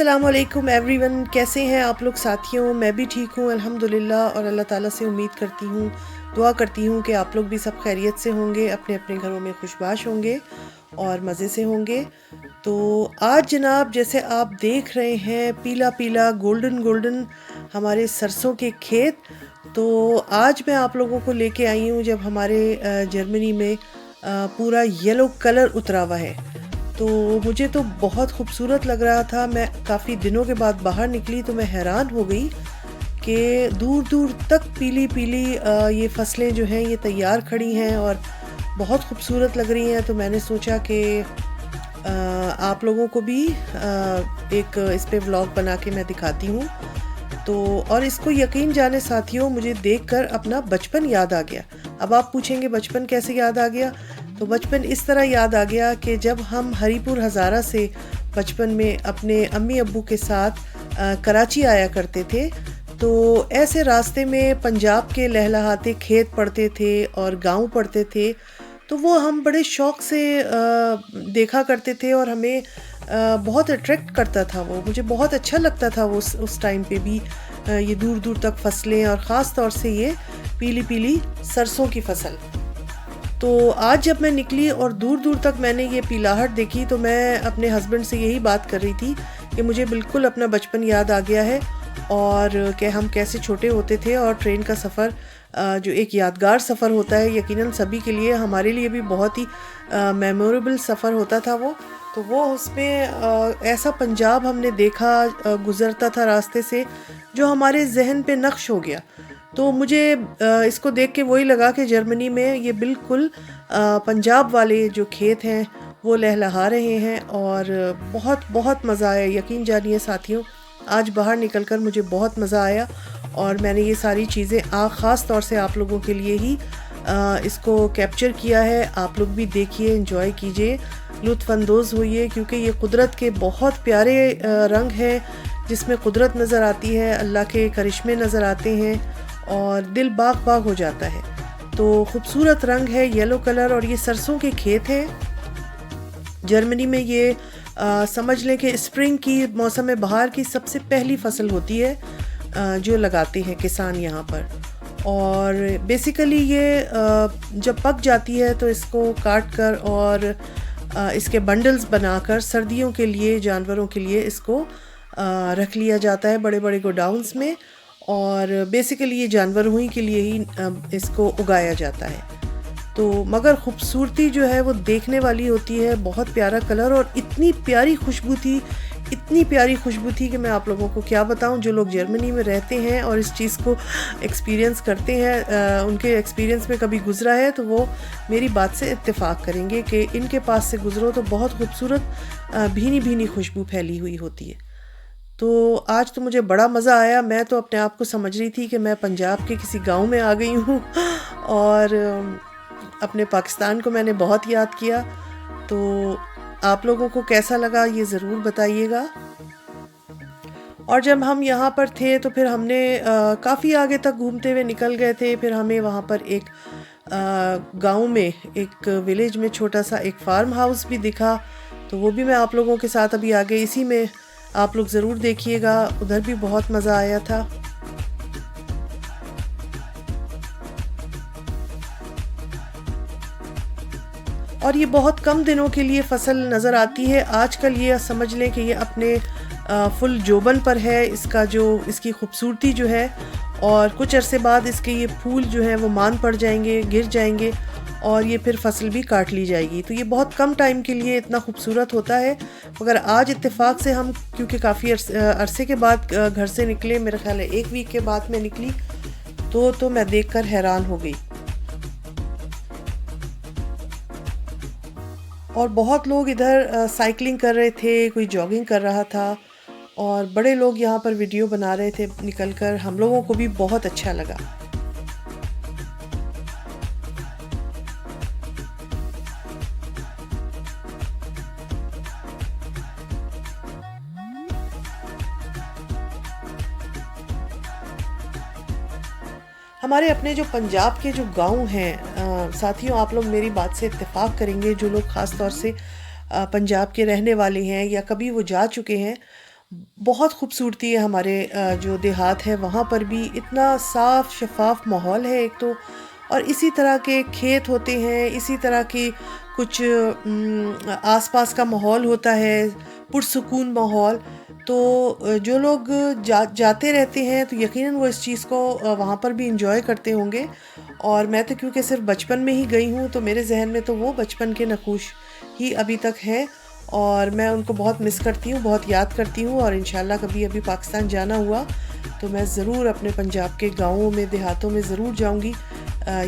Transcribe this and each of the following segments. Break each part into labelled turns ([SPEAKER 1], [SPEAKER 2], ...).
[SPEAKER 1] अस्सलामुअलैकुम एवरीवन, कैसे हैं आप लोग साथियों। मैं भी ठीक हूँ अल्हम्दुलिल्लाह और अल्लाह ताला से उम्मीद करती हूँ, दुआ करती हूँ कि आप लोग भी सब खैरियत से होंगे, अपने अपने घरों में खुशबाश होंगे और मज़े से होंगे। तो आज जनाब, जैसे आप देख रहे हैं पीला पीला गोल्डन गोल्डन हमारे सरसों के खेत। तो आज मैं आप लोगों को लेके आई हूँ जब हमारे जर्मनी में पूरा येलो कलर उतरा हुआ है। तो मुझे तो बहुत खूबसूरत लग रहा था। मैं काफ़ी दिनों के बाद बाहर निकली तो मैं हैरान हो गई कि दूर दूर तक पीली पीली ये फसलें जो हैं ये तैयार खड़ी हैं और बहुत खूबसूरत लग रही हैं। तो मैंने सोचा कि आप लोगों को भी एक इस पे व्लॉग बना के मैं दिखाती हूँ। तो और इसको यकीन जाने साथियों, मुझे देखकर अपना बचपन याद आ गया। अब आप पूछेंगे बचपन कैसे याद आ गया। तो बचपन इस तरह याद आ गया कि जब हम हरीपुर हज़ारा से बचपन में अपने अम्मी अब्बू के साथ कराची आया करते थे, तो ऐसे रास्ते में पंजाब के लहलहाते खेत पड़ते थे और गांव पड़ते थे। तो वो हम बड़े शौक़ से देखा करते थे और हमें बहुत अट्रैक्ट करता था। वो मुझे बहुत अच्छा लगता था वो उस टाइम पे भी ये दूर दूर तक फसलें और ख़ास तौर से ये पीली पीली सरसों की फसल। तो आज जब मैं निकली और दूर दूर तक मैंने ये पीलाहट देखी तो मैं अपने हस्बैंड से यही बात कर रही थी कि मुझे बिल्कुल अपना बचपन याद आ गया है और कि हम कैसे छोटे होते थे। और ट्रेन का सफ़र जो एक यादगार सफ़र होता है यकीनन सभी के लिए, हमारे लिए भी बहुत ही मेमोरेबल सफ़र होता था वो। तो वो उसमें ऐसा पंजाब हमने देखा गुज़रता था रास्ते से जो हमारे जहन पे नक्श हो गया। तो मुझे इसको देख के वही लगा कि जर्मनी में ये बिल्कुल पंजाब वाले जो खेत हैं वो लहलहा रहे हैं और बहुत बहुत मज़ा आया। यकीन जानिए साथियों, आज बाहर निकलकर मुझे बहुत मज़ा आया और मैंने ये सारी चीज़ें ख़ास तौर से आप लोगों के लिए ही इसको कैप्चर किया है। आप लोग भी देखिए, एंजॉय कीजिए, लुत्फ़अंदोज़ होइए, क्योंकि ये कुदरत के बहुत प्यारे रंग हैं जिसमें कुदरत नज़र आती है, अल्लाह के करिश्मे नज़र आते हैं और दिल बाग बाग हो जाता है। तो खूबसूरत रंग है येलो कलर और ये सरसों के खेत हैं जर्मनी में। ये समझ लें कि स्प्रिंग की मौसम बहार की सबसे पहली फसल होती है जो लगाते हैं किसान यहाँ पर। और बेसिकली ये जब पक जाती है तो इसको काट कर और इसके बंडल्स बनाकर सर्दियों के लिए जानवरों के लिए इसको रख लिया जाता है बड़े बड़े गोडाउन्स में। और बेसिकली ये जानवर हुई के लिए ही इसको उगाया जाता है। तो मगर खूबसूरती जो है वो देखने वाली होती है, बहुत प्यारा कलर और इतनी प्यारी खुशबू थी, इतनी प्यारी खुशबू थी कि मैं आप लोगों को क्या बताऊं। जो लोग जर्मनी में रहते हैं और इस चीज़ को एक्सपीरियंस करते हैं, उनके एक्सपीरियंस में कभी गुजरा है तो वो मेरी बात से इत्तेफाक करेंगे कि इनके पास से गुजरो तो बहुत खूबसूरत भीनी भीनी खुशबू फैली हुई होती है। तो आज तो मुझे बड़ा मज़ा आया। मैं तो अपने आप को समझ रही थी कि मैं पंजाब के किसी गांव में आ गई हूँ और अपने पाकिस्तान को मैंने बहुत याद किया। तो आप लोगों को कैसा लगा ये ज़रूर बताइएगा। और जब हम यहाँ पर थे तो फिर हमने काफ़ी आगे तक घूमते हुए निकल गए थे। फिर हमें वहाँ पर एक गांव में, एक विलेज में छोटा सा एक फार्म हाउस भी दिखा। तो वो भी मैं आप लोगों के साथ अभी आगे इसी में आप लोग ज़रूर देखिएगा, उधर भी बहुत मज़ा आया था। और ये बहुत कम दिनों के लिए फसल नज़र आती है। आजकल ये समझ लें कि ये अपने फुल जोबन पर है, इसका जो इसकी खूबसूरती जो है, और कुछ अरसे बाद इसके ये फूल जो हैं वो मान पड़ जाएंगे, गिर जाएंगे और ये फिर फसल भी काट ली जाएगी। तो ये बहुत कम टाइम के लिए इतना खूबसूरत होता है। मगर आज इत्तेफाक से हम, क्योंकि काफ़ी अरसे के बाद घर से निकले, मेरा ख्याल है 1 वीक के बाद मैं निकली, तो मैं देखकर हैरान हो गई। और बहुत लोग इधर साइकिलिंग कर रहे थे, कोई जॉगिंग कर रहा था और बड़े लोग यहाँ पर वीडियो बना रहे थे निकलकर। हम लोगों को भी बहुत अच्छा लगा। हमारे अपने जो पंजाब के जो गांव हैं साथियों, आप लोग मेरी बात से इत्तेफाक करेंगे, जो लोग ख़ास तौर से पंजाब के रहने वाले हैं या कभी वो जा चुके हैं, बहुत खूबसूरती है हमारे जो देहात है वहाँ पर भी इतना साफ़ शफ़ाफ़ माहौल है एक तो, और इसी तरह के खेत होते हैं, इसी तरह की कुछ आसपास का माहौल होता है, पुरसुकून माहौल। तो जो लोग जाते रहते हैं तो यकीनन वो इस चीज़ को वहाँ पर भी इंजॉय करते होंगे। और मैं तो क्योंकि सिर्फ बचपन में ही गई हूँ तो मेरे जहन में तो वो बचपन के नकूश ही अभी तक हैं, और मैं उनको बहुत मिस करती हूँ, बहुत याद करती हूँ। और इंशाल्लाह कभी अभी पाकिस्तान जाना हुआ तो मैं ज़रूर अपने पंजाब के गाँवों में, देहातों में ज़रूर जाऊँगी।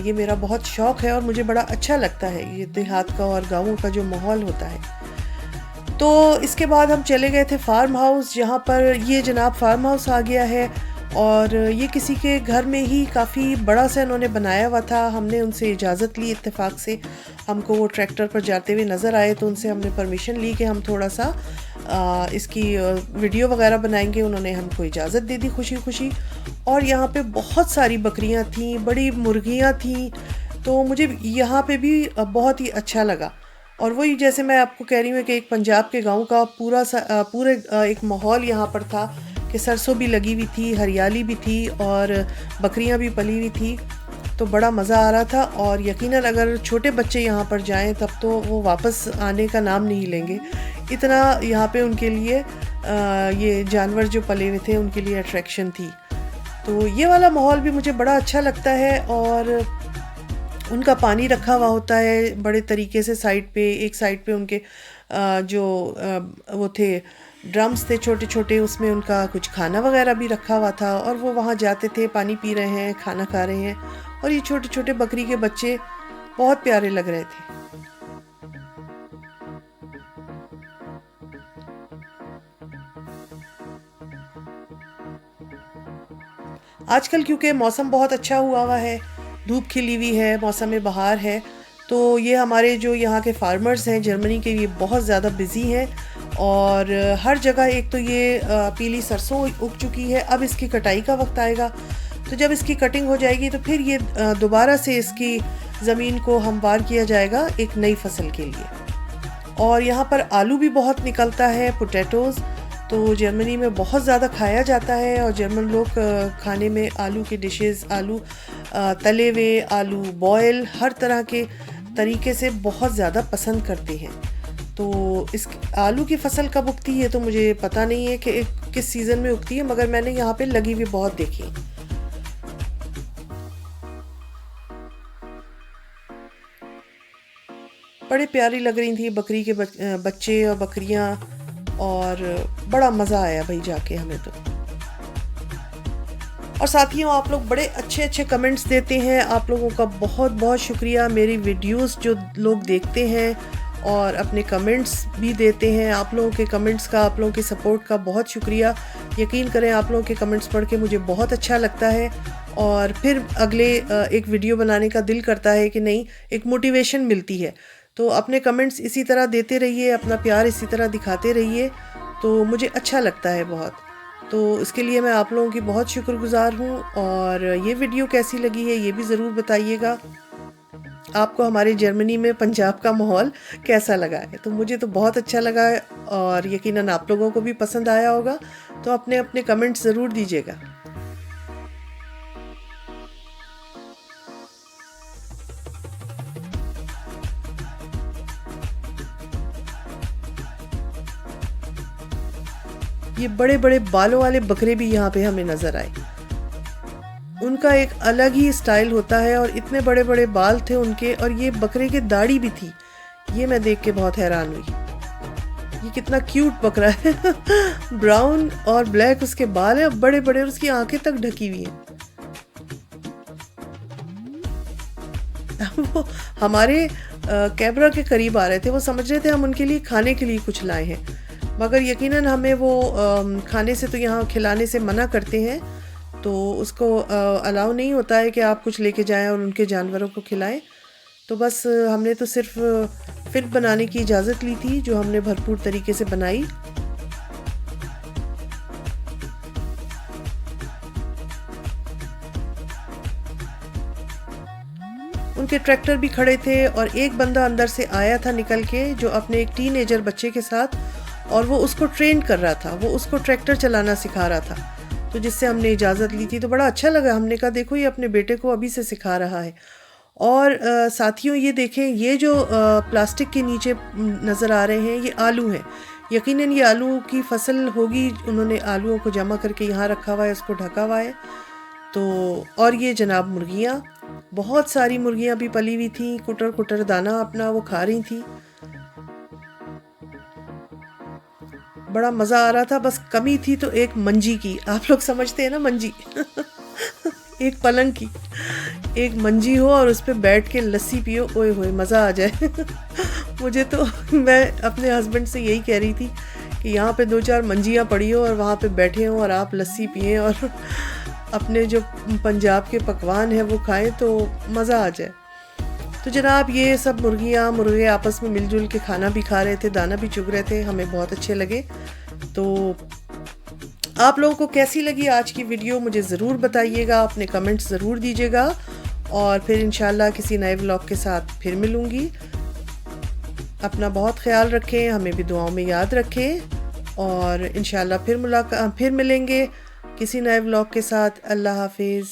[SPEAKER 1] ये मेरा बहुत शौक़ है और मुझे बड़ा अच्छा लगता है ये देहात का और गाँवों का जो माहौल होता है। तो इसके बाद हम चले गए थे फार्म हाउस, जहाँ पर ये जनाब फार्म हाउस आ गया है, और ये किसी के घर में ही काफ़ी बड़ा सा इन्होंने बनाया हुआ था। हमने उनसे इजाज़त ली इत्तेफाक से, हमको वो ट्रैक्टर पर जाते हुए नज़र आए तो उनसे हमने परमिशन ली कि हम थोड़ा सा इसकी वीडियो वगैरह बनाएंगे। उन्होंने हमको इजाज़त दे दी खुशी खुशी। और यहाँ पे बहुत सारी बकरियाँ थीं, बड़ी मुर्गियाँ थीं, तो मुझे यहाँ पे भी बहुत ही अच्छा लगा। और वही जैसे मैं आपको कह रही हूँ कि एक पंजाब के गाँव का पूरे एक माहौल यहाँ पर था कि सरसों भी लगी हुई थी, हरियाली भी थी और बकरियाँ भी पली हुई थी, तो बड़ा मज़ा आ रहा था। और यकीनन अगर छोटे बच्चे यहाँ पर जाएं तब तो वो वापस आने का नाम नहीं लेंगे, इतना यहाँ पे उनके लिए ये जानवर जो पले हुए थे उनके लिए अट्रैक्शन थी। तो ये वाला माहौल भी मुझे बड़ा अच्छा लगता है। और उनका पानी रखा हुआ होता है बड़े तरीके से, एक साइड पे उनके वो थे ड्रम्स थे छोटे छोटे, उसमें उनका कुछ खाना वगैरह भी रखा हुआ था, और वो वहाँ जाते थे, पानी पी रहे हैं, खाना खा रहे हैं। और ये छोटे छोटे बकरी के बच्चे बहुत प्यारे लग रहे थे। आजकल क्योंकि मौसम बहुत अच्छा हुआ है, धूप खिली हुई है, मौसम बहार है, तो ये हमारे जो यहाँ के फार्मर्स हैं जर्मनी के, ये बहुत ज़्यादा बिज़ी हैं। और हर जगह एक तो ये पीली सरसों उग चुकी है, अब इसकी कटाई का वक्त आएगा। तो जब इसकी कटिंग हो जाएगी तो फिर ये दोबारा से इसकी ज़मीन को हमवार किया जाएगा एक नई फसल के लिए। और यहाँ पर आलू भी बहुत निकलता है, पोटैटोज़, तो जर्मनी में बहुत ज़्यादा खाया जाता है। और जर्मन लोग खाने में आलू के डिशेस, आलू तले हुए, आलू बॉयल, हर तरह के तरीके से बहुत ज़्यादा पसंद करते हैं। तो इस आलू की फसल कब उगती है तो मुझे पता नहीं है कि किस सीज़न में उगती है, मगर मैंने यहाँ पे लगी हुई बहुत देखी। बड़े प्यारी लग रही थी बकरी के बच्चे और बकरियाँ, और बड़ा मज़ा आया भाई जाके हमें तो। और साथियों, आप लोग बड़े अच्छे अच्छे कमेंट्स देते हैं, आप लोगों का बहुत बहुत शुक्रिया। मेरी वीडियोस जो लोग देखते हैं और अपने कमेंट्स भी देते हैं, आप लोगों के कमेंट्स का, आप लोगों के सपोर्ट का बहुत शुक्रिया। यकीन करें, आप लोगों के कमेंट्स पढ़ के मुझे बहुत अच्छा लगता है, और फिर अगले एक वीडियो बनाने का दिल करता है कि नहीं, एक मोटिवेशन मिलती है। तो अपने कमेंट्स इसी तरह देते रहिए, अपना प्यार इसी तरह दिखाते रहिए, तो मुझे अच्छा लगता है बहुत। तो इसके लिए मैं आप लोगों की बहुत शुक्रगुजार हूँ। और ये वीडियो कैसी लगी है ये भी ज़रूर बताइएगा। आपको हमारे जर्मनी में पंजाब का माहौल कैसा लगा है? तो मुझे तो बहुत अच्छा लगा है, और यकीनन आप लोगों को भी पसंद आया होगा। तो अपने अपने कमेंट्स ज़रूर दीजिएगा। ये बड़े बड़े बालों वाले बकरे भी यहाँ पे हमें नज़र आए। उनका एक अलग ही स्टाइल होता है, और इतने बड़े बड़े बाल थे उनके, और ये बकरे की दाढ़ी भी थी। ये मैं देख के बहुत हैरान हुई, ये कितना क्यूट बकरा है। ब्राउन और ब्लैक उसके बाल है, बड़े बड़े, और उसकी आंखें तक ढकी हुई हैं। वो हमारे कैमरा के करीब आ रहे थे, वो समझ रहे थे हम उनके लिए खाने के लिए कुछ लाए हैं, मगर यकीनन हमें वो खाने से तो यहाँ खिलाने से मना करते हैं। तो उसको अलाउ नहीं होता है कि आप कुछ लेके जाएं और उनके जानवरों को खिलाएं। तो बस हमने तो सिर्फ फिल्म बनाने की इजाज़त ली थी, जो हमने भरपूर तरीके से बनाई। उनके ट्रैक्टर भी खड़े थे, और एक बंदा अंदर से आया था निकल के, जो अपने एक टीनेजर बच्चे के साथ, और वो उसको ट्रेन कर रहा था, वो उसको ट्रैक्टर चलाना सिखा रहा था। तो जिससे हमने इजाज़त ली थी तो बड़ा अच्छा लगा। हमने कहा देखो ये अपने बेटे को अभी से सिखा रहा है। और साथियों ये देखें, ये जो प्लास्टिक के नीचे नज़र आ रहे हैं ये आलू हैं। यकीनन ये आलू की फसल होगी, उन्होंने आलूओं को जमा करके यहाँ रखा हुआ है, उसको ढका हुआ है। तो और ये जनाब मुर्गियाँ, बहुत सारी मुर्गियाँ भी पली हुई थी, कुटर कुटर दाना अपना वो खा रही थी। बड़ा मज़ा आ रहा था। बस कमी थी तो एक मंजी की, आप लोग समझते हैं ना मंजी एक पलंग की एक मंजी हो और उस पर बैठ के लस्सी पियो, ओए होए मज़ा आ जाए मुझे तो, मैं अपने हस्बैंड से यही कह रही थी कि यहाँ पे 2-4 मंजियाँ पड़ी हो और वहाँ पे बैठे हों और आप लस्सी पिएं और अपने जो पंजाब के पकवान हैं वो खाएं तो मज़ा आ जाए। तो जनाब ये सब मुर्गियाँ मुर्गे आपस में मिलजुल के खाना भी खा रहे थे, दाना भी चुग रहे थे, हमें बहुत अच्छे लगे। तो आप लोगों को कैसी लगी आज की वीडियो मुझे ज़रूर बताइएगा, अपने कमेंट्स ज़रूर दीजिएगा और फिर इंशाल्लाह किसी नए व्लॉग के साथ फिर मिलूँगी। अपना बहुत ख्याल रखें, हमें भी दुआओं में याद रखें और इंशाल्लाह फिर मिलेंगे किसी नए व्लॉग के साथ। अल्लाह हाफिज़।